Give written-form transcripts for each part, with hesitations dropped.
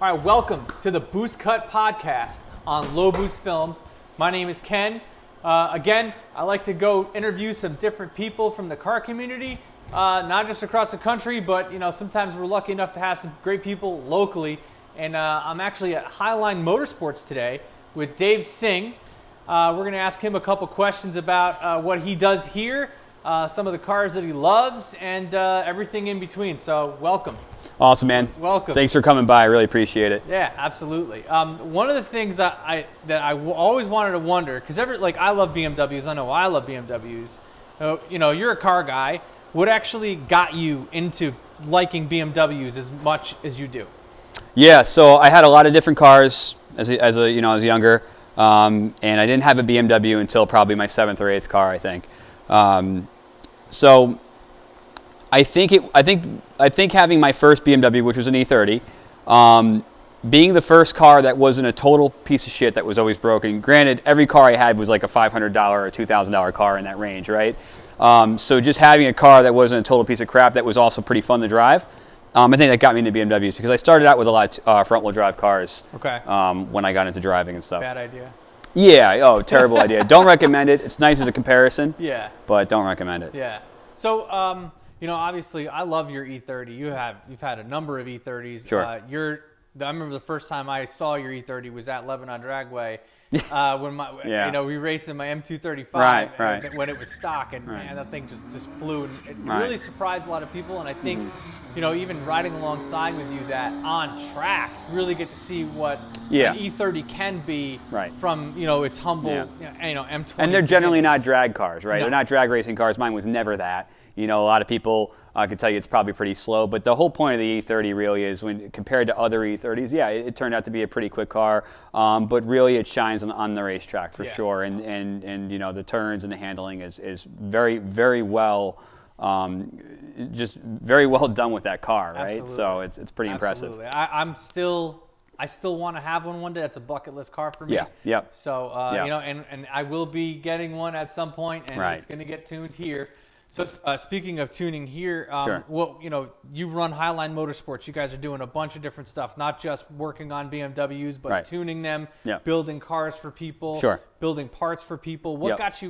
All right, welcome to the Boost Cut podcast on Low Boost Films. My name is Ken. Again, I like to go interview some different people from the car community, not just across the country, but sometimes we're lucky enough to have some great people locally. And I'm actually at HIGHLINE Motorsports today with Dave Singh. We're going to ask him a couple questions about what he does here, some of the cars that he loves, and everything in between. So welcome. Awesome, man. Welcome. Thanks for coming by. I really appreciate it. Yeah, absolutely. One of the things that I always wanted to wonder, because I love BMWs. I know I love BMWs. You're a car guy. What actually got you into liking BMWs as much as you do? Yeah, so I had a lot of different cars as younger, and I didn't have a BMW until probably my 7th or 8th car, I think. So I think having my first BMW, which was an E30, being the first car that wasn't a total piece of shit that was always broken. Granted, every car I had was like a $500 or $2,000 car in that range, right? So just having a car that wasn't a total piece of crap that was also pretty fun to drive, I think that got me into BMWs because I started out with a lot of front-wheel drive cars. Okay. When I got into driving and stuff. Bad idea. Yeah. Oh, terrible idea. Don't recommend it. It's nice as a comparison. Yeah. But don't recommend it. Yeah. So, obviously, I love your E30. You've had a number of E30s. Sure. I remember the first time I saw your E30 was at Lebanon Dragway. When we raced in my M235 right. when it was stock, and man, that thing just flew, and it Right. really surprised a lot of people. And I think, even riding alongside with you, that on track, really get to see what an E30 can be from its humble M20. And they're generally not drag cars, right? No. They're not drag racing cars. Mine was never that. A lot of people could tell you it's probably pretty slow, but the whole point of the E30 really is when compared to other E30s, it turned out to be a pretty quick car, but really it shines on the racetrack for sure, and the turns and the handling is very, very well, just very well done with that car, right? Absolutely. So it's pretty impressive. Absolutely. I still want to have one day. That's a bucket list car for me. Yeah. Yep. So and I will be getting one at some point, and it's going to get tuned here. So speaking of tuning here, Sure. you run HIGHLINE Motorsports. You guys are doing a bunch of different stuff, not just working on BMWs, but tuning them, building cars for people, building parts for people. What got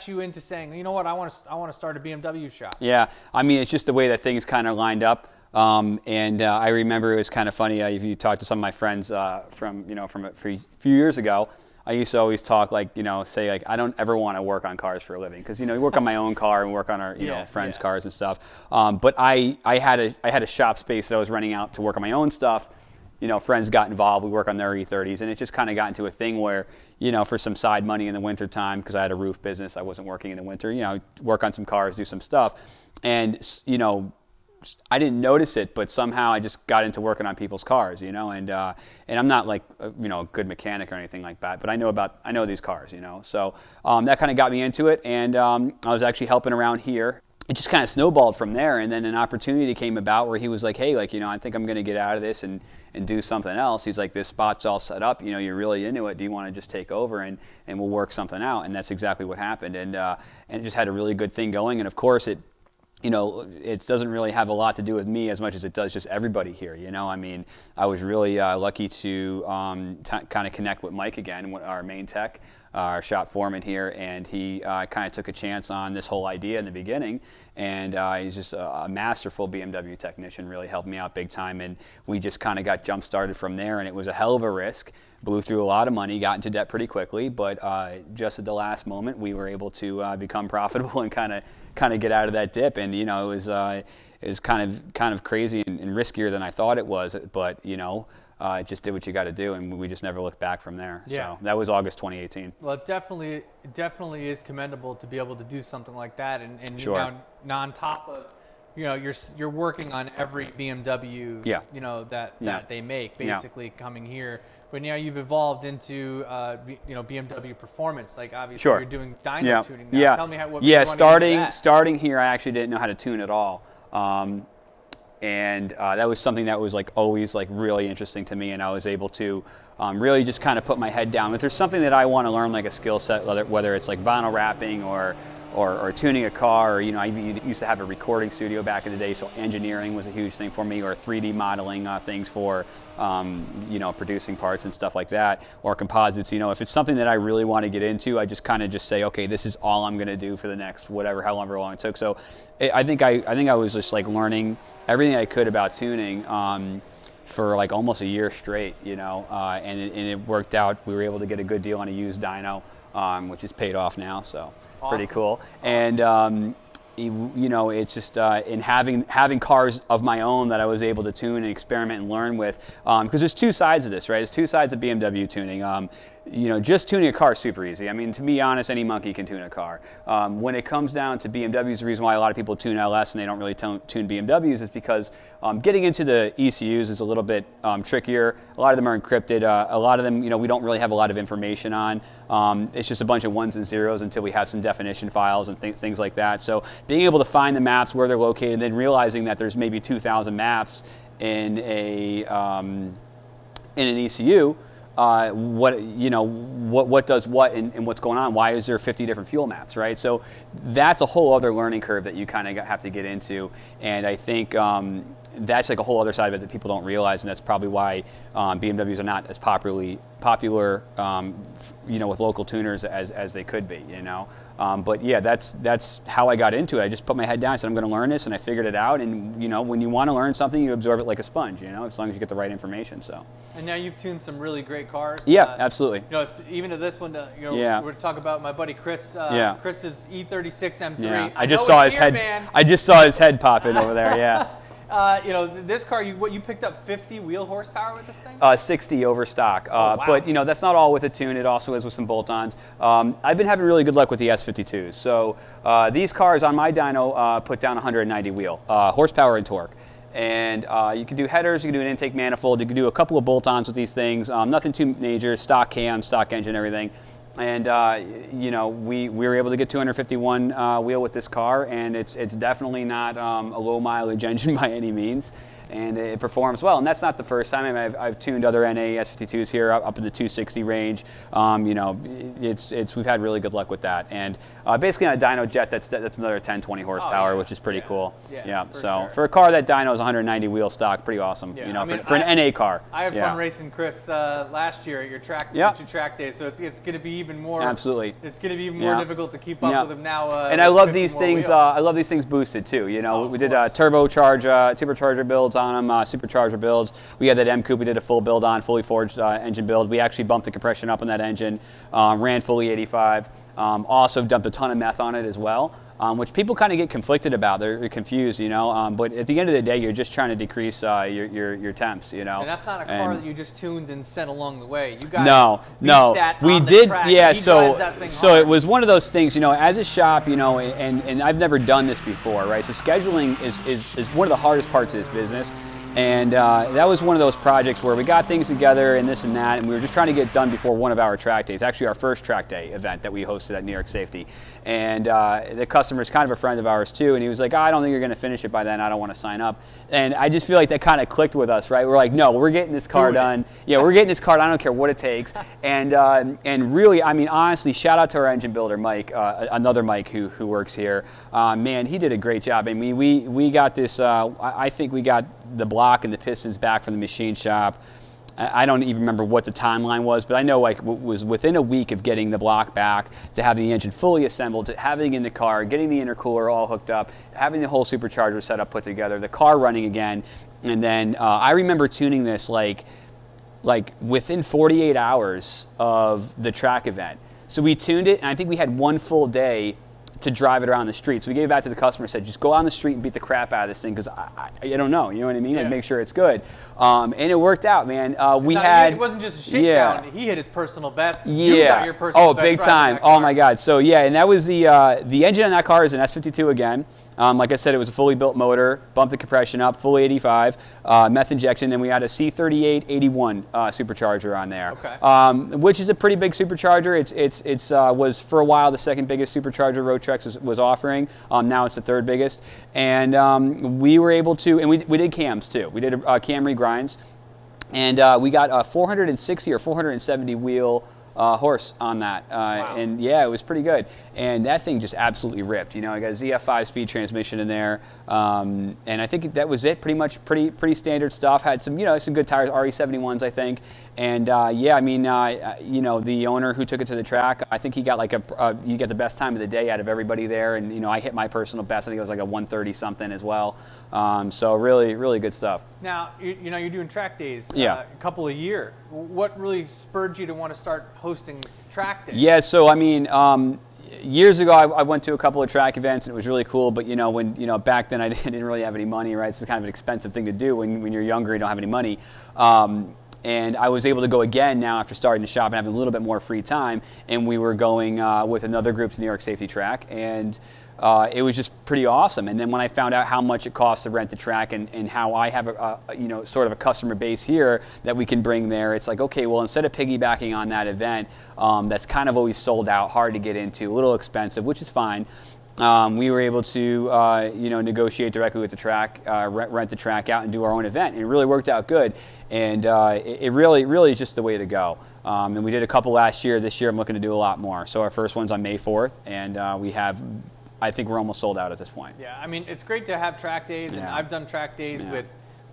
you into saying, you know what, I want to start a BMW shop? Yeah, I mean, it's just the way that things kind of lined up. I remember it was kind of funny. If you talk to some of my friends from a few years ago, I used to always talk say I don't ever want to work on cars for a living because you work on my own car and work on our friends' cars and stuff. But I had a shop space that I was renting out to work on my own stuff. Friends got involved. We work on their E30s, and it just kind of got into a thing where for some side money in the winter time because I had a roof business, I wasn't working in the winter. Work on some cars, do some stuff, and I didn't notice it, but somehow I just got into working on people's cars, and I'm not like a good mechanic or anything like that, but I know these cars, so that kind of got me into it, and I was actually helping around here. It just kind of snowballed from there, and then an opportunity came about where he was like, hey, I think I'm going to get out of this and do something else. He's like, this spot's all set up, you're really into it. Do you want to just take over and we'll work something out? And that's exactly what happened, and it just had a really good thing going, and of course it doesn't really have a lot to do with me as much as it does just everybody here. I mean, I was really lucky to kind of connect with Mike again, our main tech, our shop foreman here, and he kind of took a chance on this whole idea in the beginning. And he's just a masterful BMW technician, really helped me out big time. And we just kind of got jump started from there, and it was a hell of a risk. Blew through a lot of money, got into debt pretty quickly, but just at the last moment, we were able to become profitable and kind of get out of that dip. And it was kind of crazy and riskier than I thought it was, but just did what you got to do, and we just never looked back from there. Yeah. So that was August 2018. Well, it definitely is commendable to be able to do something like that, and sure. now on top of you're working on every BMW that they make, basically coming here. But now you've evolved into BMW performance. Like obviously you're doing dyno tuning now. Yeah. Tell me what starting here, I actually didn't know how to tune at all. And that was something that was always really interesting to me, and I was able to really just kind of put my head down. If there's something that I want to learn, like a skill set, whether it's like vinyl wrapping or or tuning a car, or I used to have a recording studio back in the day, so engineering was a huge thing for me, or 3D modeling things for producing parts and stuff like that, or composites. If it's something that I really want to get into, I just kind of just say, okay, this is all I'm going to do for the next however long it took. So I think I was just like learning everything I could about tuning for like almost a year straight, and it worked out. We were able to get a good deal on a used dyno, which is paid off now, so awesome. Pretty cool. And it's just in having cars of my own that I was able to tune and experiment and learn with, because there's two sides of this, right? There's two sides of BMW tuning. Just tuning a car is super easy. I mean, to be honest, any monkey can tune a car. When it comes down to BMWs, the reason why a lot of people tune LS and they don't really tune BMWs is because getting into the ECUs is a little bit trickier. A lot of them are encrypted. A lot of them, we don't really have a lot of information on. It's just a bunch of ones and zeros until we have some definition files and things like that. So being able to find the maps where they're located, and then realizing that there's maybe 2,000 maps in an ECU. What does what and what's going on? Why is there 50 different fuel maps, right? So that's a whole other learning curve that you kind of have to get into, and I think that's like a whole other side of it that people don't realize, and that's probably why BMWs are not as popular, with local tuners as they could be, But yeah, that's how I got into it. I just put my head down, I said I'm going to learn this, and I figured it out. And when you want to learn something, you absorb it like a sponge, as long as you get the right information. So. And now you've tuned some really great cars. Yeah, absolutely. Even to this one, yeah. We're talking about my buddy Chris. Yeah. Chris's E36 M3. Yeah. I just saw his head. Man. I just saw his head pop in over there. Yeah. This car, you picked up 50 wheel horsepower with this thing? 60 over stock. Wow. But that's not all with a tune. It also is with some bolt-ons. I've been having really good luck with the S52s. So these cars on my dyno put down 190 wheel horsepower and torque. And you can do headers, you can do an intake manifold, you can do a couple of bolt-ons with these things. Nothing too major, stock cam, stock engine, everything. And we were able to get 251 wheel with this car, and it's definitely not a low mileage engine by any means, and it performs well. And that's not the first time. I mean, I've tuned other NA S52s here up in the 260 range. We've had really good luck with that. And basically on a dyno jet, that's another 10-20 horsepower, which is pretty cool. Yeah. For a car that dyno is 190 wheel stock, pretty awesome. Yeah. For an NA car. I had fun racing Chris last year at your track days, so it's going to be even more. Absolutely. It's going to be even more difficult to keep up with him now. And I love these things. I love these things boosted too. We did turbocharger builds on them, supercharger builds. We had that M Coupe. We did a full build on, fully forged engine build. We actually bumped the compression up on that engine. Ran fully 85. Also dumped a ton of meth on it as well, which people kind of get conflicted about. They're confused, but at the end of the day, you're just trying to decrease your temps, And that's not a car that you just tuned and sent along the way. You guys no, we did, track, yeah. So it was one of those things, as a shop, and I've never done this before, right? So scheduling is one of the hardest parts of this business. And that was one of those projects where we got things together and this and that, and we were just trying to get done before one of our track days, actually our first track day event that we hosted at New York Safety. And the customer's kind of a friend of ours too, and he was like, I don't think you're going to finish it by then, I don't want to sign up. And I just feel like that kind of clicked with us, right? We're like, no, we're getting this car done. Yeah, we're getting this car done, I don't care what it takes. And really, I mean, honestly, shout out to our engine builder, Mike, another Mike who works here. Man, he did a great job. I mean, we got this, I think we got the block and the pistons back from the machine shop. I don't even remember what the timeline was, but I know it was within a week of getting the block back, to having the engine fully assembled, to having it in the car, getting the intercooler all hooked up, having the whole supercharger setup put together, the car running again. And then I remember tuning this like within 48 hours of the track event. So we tuned it, and I think we had one full day to drive it around the street. So we gave it back to the customer, said, just go on the street and beat the crap out of this thing, because I don't know, you know what I mean? Yeah. And make sure it's good. And it worked out, man. It wasn't just a shakedown. He hit his personal best. Yeah. You got your personal best. Big time. Oh my God. So yeah, and that was the engine on that car is an S52 again. Like I said, it was a fully built motor, bumped the compression up, fully 85, meth injection, and we had a C3881 supercharger on there, which is a pretty big supercharger. It's was for a while the second biggest supercharger Road Trex was offering. Now it's the third biggest, and we were able to, and we did cams too. We did cam regrinds, and we got a 460 or 470 wheel horse on that. Wow. And yeah, it was pretty good. And that thing just absolutely ripped. You know, I got a ZF 5-speed transmission in there. And I think that was it, pretty much pretty standard stuff. Had some, some good tires, RE71s, I think. And yeah, I mean, the owner who took it to the track, I think he got like you get the best time of the day out of everybody there. And, I hit my personal best. I think it was like a 130 something as well. So really, really good stuff. Now, you're doing track days Yeah. a couple a year. What really spurred you to want to start hosting track days? Yeah, so I mean, years ago I went to a couple of track events and it was really cool, but when back then I didn't really have any money, right? So it's kind of an expensive thing to do when you're younger and you don't have any money. And I was able to go again now after starting to shop and having a little bit more free time, and we were going with another group to New York Safety Track, and it was just pretty awesome. And then when I found out how much it costs to rent the track and how I have sort of a customer base here that we can bring there, it's like, okay, well, instead of piggybacking on that event that's kind of always sold out, hard to get into, a little expensive, which is fine. We were able to, negotiate directly with the track, rent the track out, and do our own event. And it really worked out good. And it really is just the way to go. And we did a couple last year. This year, I'm looking to do a lot more. So our first one's on May 4th, and I think we're almost sold out at this point. Yeah, I mean, it's great to have track days, and I've done track days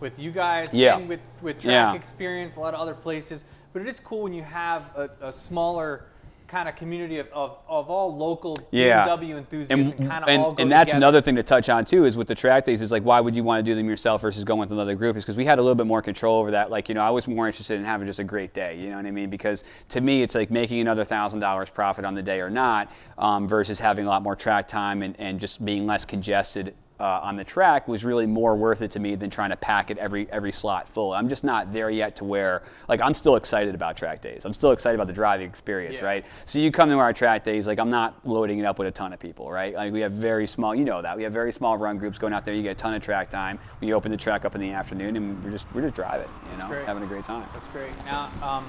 with you guys Yeah. and with Track Experience, a lot of other places. But it is cool when you have a smaller kind of community of all local BMW enthusiasts and kind of all go and that's together. another thing to touch on too, is with the track days, is like, why would you want to do them yourself versus going with another group? Is because we had a little bit more control over that. Like, I was more interested in having just a great day, you know what I mean? Because to me, it's like making another $1,000 profit on the day or not, versus having a lot more track time and just being less congested on the track was really more worth it to me than trying to pack it every slot full. I'm just not there yet to where, like, I'm still excited about track days. I'm still excited about the driving experience, right? So you come to our track days, like, I'm not loading it up with a ton of people, right? Like, we have very small, that we have very small run groups going out there. You get a ton of track time. We open the track up in the afternoon, and we're just driving, having a great time. That's great. Now,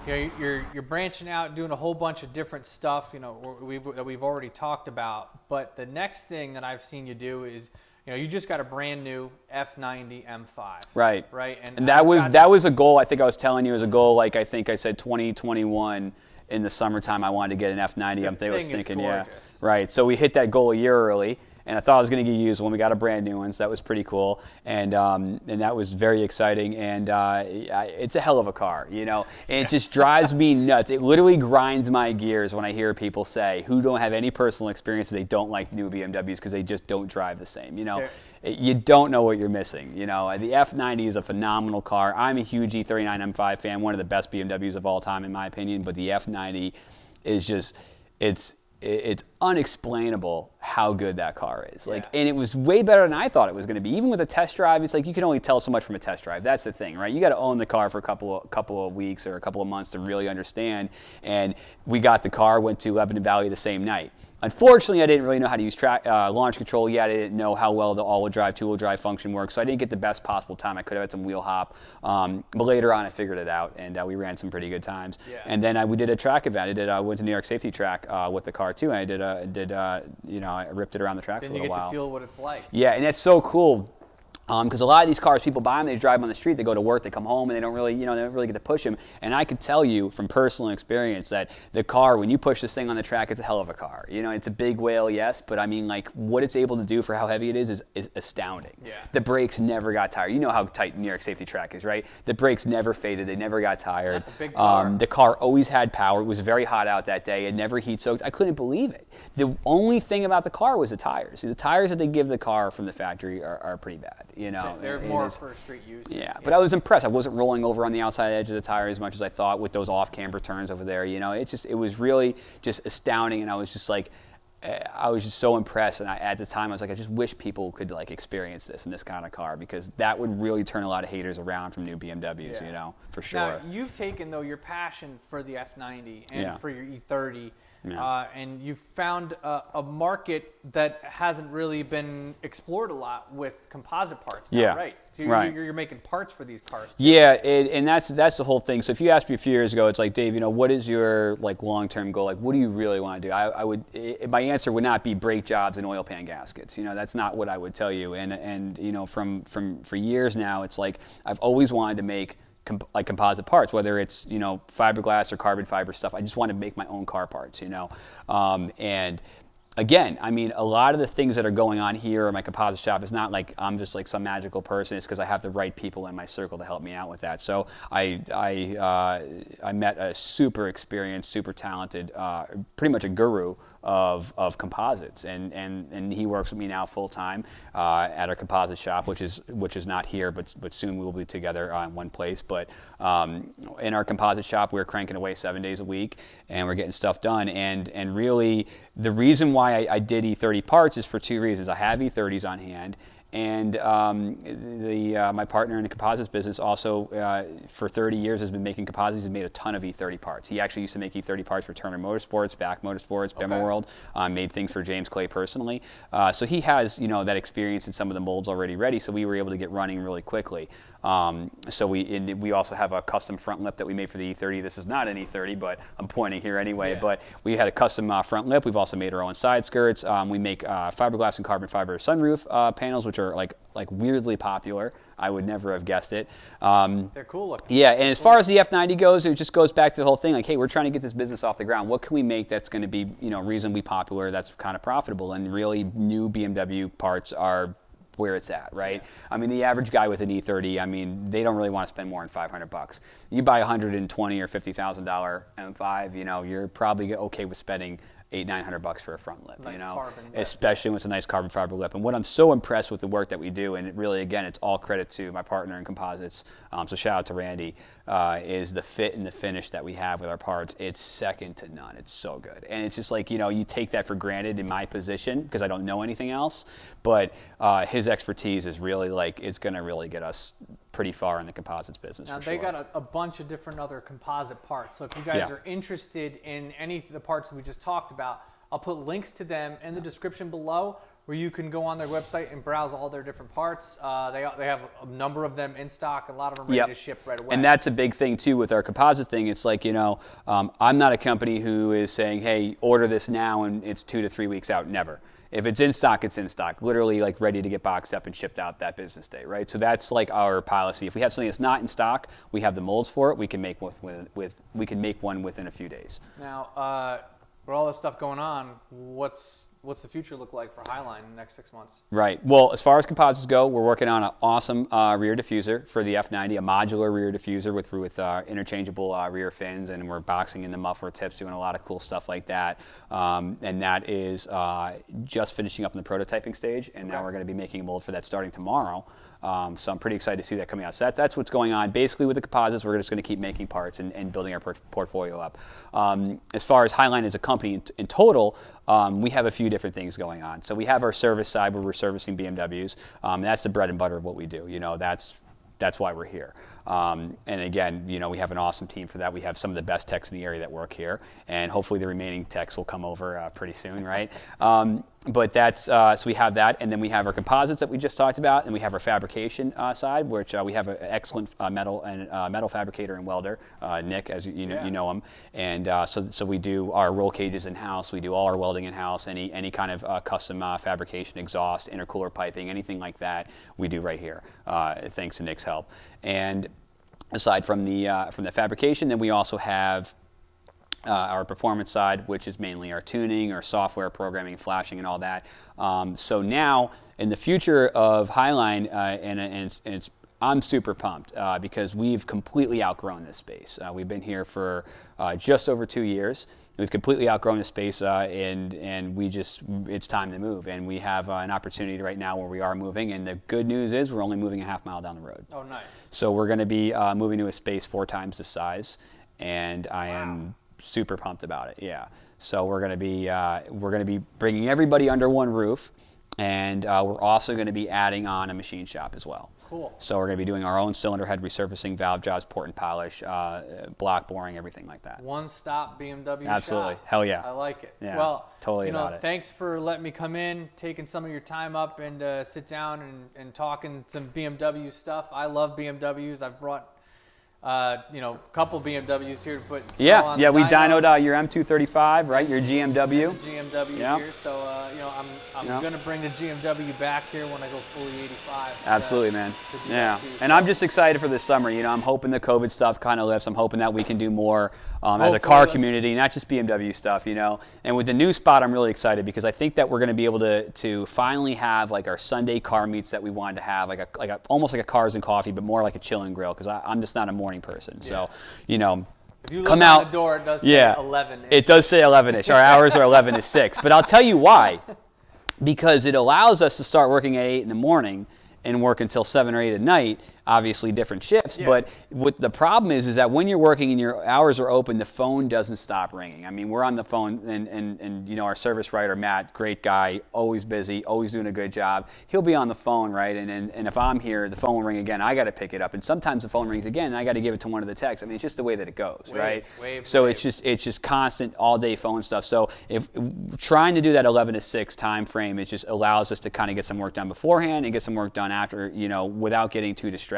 you're branching out, doing a whole bunch of different stuff, that we've already talked about. But the next thing that I've seen you do is, you just got a brand new F90 M5. Right. Right. And that was a goal. I think I was telling you as a goal. Like, I think I said 2021 in the summertime. I wanted to get an F90. I was thinking, right. So we hit that goal a year early. And I thought I was going to get used when we got a brand new one, so that was pretty cool, and that was very exciting. And it's a hell of a car, and it just drives me nuts. It literally grinds my gears when I hear people say who don't have any personal experience they don't like new BMWs because they just don't drive the same. You don't know what you're missing. The F90 is a phenomenal car. I'm a huge E39 M5 fan, one of the best BMWs of all time in my opinion. But the F90 is just it's unexplainable how good that car is. And it was way better than I thought it was going to be. Even with a test drive, it's like you can only tell so much from a test drive. That's the thing, right? You got to own the car for a couple of weeks or a couple of months to really understand. And we got the car, went to Lebanon Valley the same night. Unfortunately, I didn't really know how to use launch control yet. I didn't know how well the all-wheel drive, two-wheel drive function works, so I didn't get the best possible time. I could have had some wheel hop, but later on I figured it out, and we ran some pretty good times. And then we did a track event. I went to New York Safety Track with the car too, and I ripped it around the track for a little while. Then you get to feel what it's like. Yeah, and that's so cool. Because a lot of these cars, people buy them, they drive them on the street, they go to work, they come home, and they don't really get to push them. And I could tell you from personal experience that the car, when you push this thing on the track, it's a hell of a car. It's a big whale, yes, but I mean, like, what it's able to do for how heavy it is astounding. Yeah. The brakes never got tired. You know how tight New York Safety Track is, right? The brakes never faded, they never got tired. That's a big car. The car always had power. It was very hot out that day. It never heat soaked. I couldn't believe it. The only thing about the car was the tires. The tires that they give the car from the factory are pretty bad. They're more for street use. Yeah, but I was impressed. I wasn't rolling over on the outside edge of the tire as much as I thought with those off-camber turns over there. It was really just astounding, and I was just so impressed. And at the time, I was like, I just wish people could experience this in this kind of car, because that would really turn a lot of haters around from new BMWs. For sure. Now, you've taken your passion for the F90 and for your E30. And you've found a market that hasn't really been explored a lot with composite parts now, right? So you're making parts for these cars too. Yeah, and that's the whole thing. So if you asked me a few years ago, it's like, Dave, what is your long-term goal? What do you really want to do? My answer would not be brake jobs and oil pan gaskets. That's not what I would tell you. And for years now, it's like I've always wanted to make like composite parts, whether it's, you know, fiberglass or carbon fiber stuff. I just want to make my own car parts, you know. And again, I mean, a lot of the things that are going on here in my composite shop is not like I'm just like some magical person. It's because I have the right people in my circle to help me out with that. So I met a super experienced, super talented, pretty much a guru of composites, and he works with me now full time at our composite shop, which is not here, but soon we will be together in one place. But in our composite shop, we're cranking away 7 days a week, and we're getting stuff done. And really, the reason why I did E30 parts is for two reasons. I have E30s on hand. And my partner in the composites business also, for 30 years, has been making composites. He's made a ton of E30 parts. He actually used to make E30 parts for Turner Motorsports, Back Motorsports, BMW World, made things for James Clay personally. So he has, you know, that experience in some of the molds already ready, so we were able to get running really quickly. So we also have a custom front lip that we made for the E30. This is not an E30, but I'm pointing here anyway. Yeah. But we had a custom front lip. We've also made our own side skirts. We make fiberglass and carbon fiber sunroof panels, which are like weirdly popular. I would never have guessed it. They're cool looking. Yeah, and as far as the F90 goes, it just goes back to the whole thing. Like, hey, we're trying to get this business off the ground. What can we make that's going to be, you know, reasonably popular, that's kind of profitable? And really, new BMW parts are where it's at, right? Yeah. I mean, the average guy with an E30, I mean, they don't really want to spend more than $500. You buy a $120,000 or $50,000 M5, you know, you're probably okay with spending $800-900 for a front lip, nice, you know, carbon especially when it's a nice carbon fiber lip. And what I'm so impressed with the work that we do, and it really, again, it's all credit to my partner in composites, so shout out to Randy, is the fit and the finish that we have with our parts. It's second to none. It's so good. And it's just like, you know, you take that for granted in my position because I don't know anything else, but his expertise is really like, it's going to really get us pretty far in the composites business. Now, for they sure. got a bunch of different other composite parts. So if you guys are interested in any of the parts that we just talked about, I'll put links to them in the description below where you can go on their website and browse all their different parts. They have a number of them in stock, a lot of them ready to ship right away. And that's a big thing too with our composite thing. It's like, you know, I'm not a company who is saying, hey, order this now and it's 2 to 3 weeks out. Never. If it's in stock, it's in stock. Literally, like, ready to get boxed up and shipped out that business day, right? So that's like our policy. If we have something that's not in stock, we have the molds for it. We can make one within a few days. Now, with all this stuff going on, what's the future look like for Highline in the next 6 months? Right. Well, as far as composites go, we're working on an awesome rear diffuser for the F90, a modular rear diffuser with interchangeable rear fins, and we're boxing in the muffler tips, doing a lot of cool stuff like that. And that is just finishing up in the prototyping stage, and now we're going to be making a mold for that starting tomorrow. So I'm pretty excited to see that coming out. So that's what's going on. Basically, with the composites, we're just going to keep making parts and building our portfolio up. As far as Highline as a company in total, we have a few different things going on. So we have our service side where we're servicing BMWs. That's the bread and butter of what we do. You know, that's why we're here. And again, you know, we have an awesome team for that. We have some of the best techs in the area that work here, and hopefully the remaining techs will come over pretty soon, right? But that's, so we have that, and then we have our composites that we just talked about, and we have our fabrication side, which we have an excellent metal fabricator and welder, Nick, as you know him, and so we do our roll cages in-house, we do all our welding in-house, any kind of custom fabrication, exhaust, intercooler piping, anything like that, we do right here, thanks to Nick's help. And aside from the fabrication, then we also have our performance side, which is mainly our tuning, our software programming, flashing, and all that. So now, in the future of Highline, and I'm super pumped because we've completely outgrown this space. We've been here for just over 2 years. We've completely outgrown the space, and it's time to move. And we have an opportunity right now where we are moving. And the good news is we're only moving a half mile down the road. Oh, nice. So we're going to be moving to a space 4 times the size, and I am super pumped about it. Yeah. So we're going to be bringing everybody under one roof, and we're also going to be adding on a machine shop as well. Cool. So we're going to be doing our own cylinder head resurfacing, valve jobs, port and polish, block boring, everything like that. One-stop BMW Absolutely. shop. Hell yeah. I like it. Yeah, well, totally about it. Thanks for letting me come in, taking some of your time up, and sit down and talking some BMW stuff. I love BMWs. I've brought you know, a couple BMWs here to put. Yeah, yeah, we dynoed your M235, right? Your GMW. GMW here, so you know, I'm gonna bring the GMW back here when I go fully 85. Absolutely, man. Yeah, and I'm just excited for this summer. You know, I'm hoping the COVID stuff kind of lifts. I'm hoping that we can do more as a car community, not just BMW stuff. You know, and with the new spot, I'm really excited because I think that we're going to be able to finally have like our Sunday car meets that we wanted to have, almost like a cars and coffee, but more like a chill and grill because I'm just not a morning person. Yeah. So, you know, if you look out the door, it does say 11-ish. It does say 11-ish. Our hours are 11 to 6. But I'll tell you why. Because it allows us to start working at 8 in the morning and work until 7 or 8 at night. Obviously different shifts, but what the problem is that when you're working and your hours are open, the phone doesn't stop ringing. I mean, we're on the phone, and you know, our service writer, Matt, great guy, always busy, always doing a good job. He'll be on the phone, right? And if I'm here, the phone will ring again. I got to pick it up, and sometimes the phone rings again, and I got to give it to one of the techs. I mean, it's just the way that it goes, right? So it's just constant all day phone stuff. So if trying to do that 11 to 6 time frame, it just allows us to kind of get some work done beforehand and get some work done after, you know, without getting too distracted.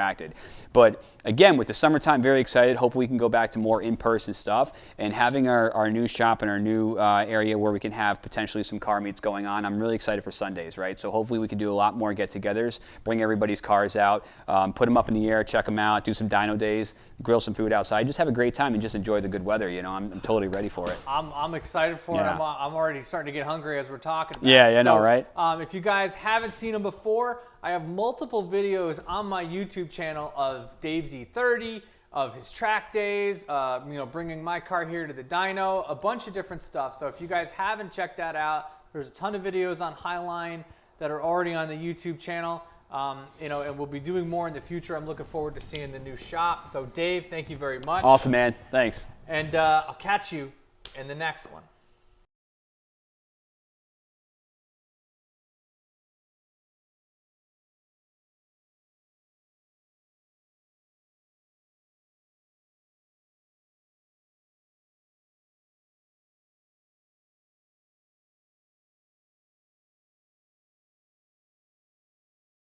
But again, with the summertime, very excited. Hope we can go back to more in-person stuff and having our new shop and our new area where we can have potentially some car meets going on. I'm really excited for Sundays, right? So hopefully we can do a lot more get-togethers, bring everybody's cars out, put them up in the air, check them out, do some dyno days, grill some food outside, just have a great time and just enjoy the good weather. You know, I'm totally ready for it. I'm excited for it. I'm already starting to get hungry as we're talking about it. I know, right? If you guys haven't seen them before, I have multiple videos on my YouTube channel of Dave's E30, of his track days, you know, bringing my car here to the dyno, a bunch of different stuff. So if you guys haven't checked that out, there's a ton of videos on HIGHLINE that are already on the YouTube channel. You know, and we'll be doing more in the future. I'm looking forward to seeing the new shop. So Dave, thank you very much. Awesome, man. Thanks. And I'll catch you in the next one.